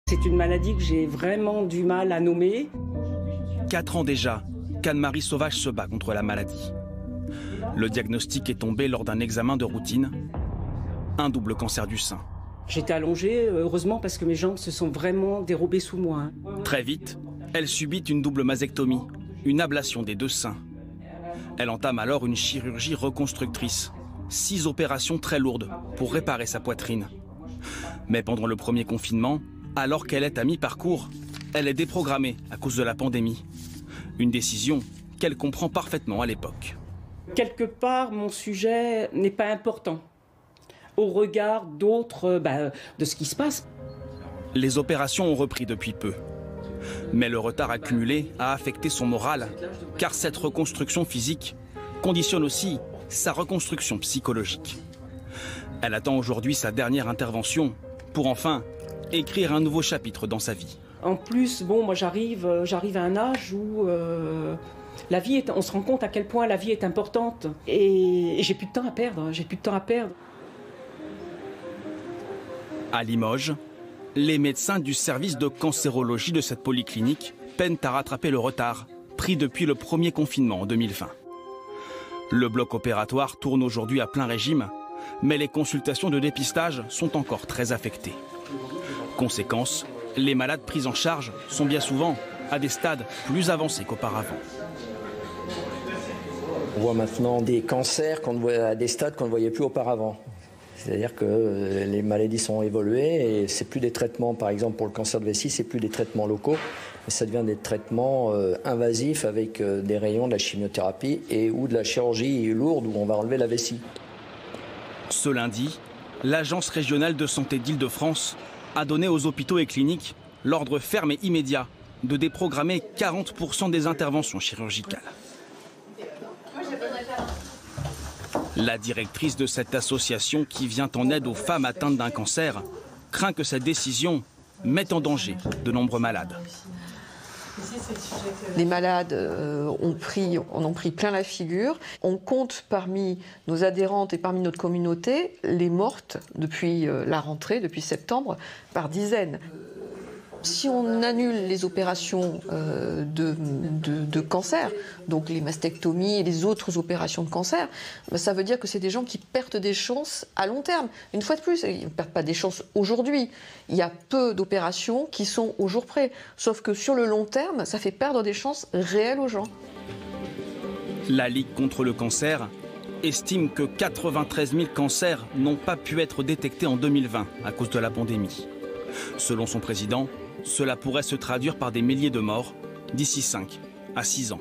C'est une maladie que j'ai vraiment du mal à nommer. 4 ans déjà qu'Anne-Marie Sauvage se bat contre la maladie. Le diagnostic est tombé lors d'un examen de routine, un double cancer du sein. J'étais allongée, heureusement, parce que mes jambes se sont vraiment dérobées sous moi. Très vite, elle subit une double mastectomie, une ablation des 2 seins. Elle entame alors une chirurgie reconstructrice, 6 opérations très lourdes pour réparer sa poitrine. Mais pendant le premier confinement, alors qu'elle est à mi-parcours, elle est déprogrammée à cause de la pandémie. Une décision qu'elle comprend parfaitement à l'époque. Quelque part, mon sujet n'est pas important au regard d'autres, de ce qui se passe. Les opérations ont repris depuis peu. Mais le retard accumulé a affecté son moral, car cette reconstruction physique conditionne aussi sa reconstruction psychologique. Elle attend aujourd'hui sa dernière intervention pour enfin écrire un nouveau chapitre dans sa vie. En plus, moi j'arrive à un âge où la vie on se rend compte à quel point la vie est importante. Et j'ai plus de temps à perdre, À Limoges, les médecins du service de cancérologie de cette polyclinique peinent à rattraper le retard pris depuis le premier confinement en 2020. Le bloc opératoire tourne aujourd'hui à plein régime, mais les consultations de dépistage sont encore très affectées. Conséquence, les malades pris en charge sont bien souvent à des stades plus avancés qu'auparavant. On voit maintenant des cancers à des stades qu'on ne voyait plus auparavant. C'est-à-dire que les maladies sont évoluées et c'est plus des traitements, par exemple pour le cancer de vessie, c'est plus des traitements locaux, mais ça devient des traitements invasifs avec des rayons, de la chimiothérapie ou de la chirurgie lourde où on va enlever la vessie. Ce lundi, l'Agence régionale de santé d'Île-de-France a donné aux hôpitaux et cliniques l'ordre ferme et immédiat de déprogrammer 40% des interventions chirurgicales. La directrice de cette association qui vient en aide aux femmes atteintes d'un cancer craint que cette décision mette en danger de nombreux malades. Les malades en ont pris plein la figure. On compte parmi nos adhérentes et parmi notre communauté les mortes depuis la rentrée, depuis septembre, par dizaines. Si on annule les opérations de cancer, donc les mastectomies et les autres opérations de cancer, ça veut dire que c'est des gens qui perdent des chances à long terme. Une fois de plus, ils ne perdent pas des chances aujourd'hui. Il y a peu d'opérations qui sont au jour près. Sauf que sur le long terme, ça fait perdre des chances réelles aux gens. La Ligue contre le cancer estime que 93 000 cancers n'ont pas pu être détectés en 2020 à cause de la pandémie. Selon son président, cela pourrait se traduire par des milliers de morts d'ici 5 à 6 ans.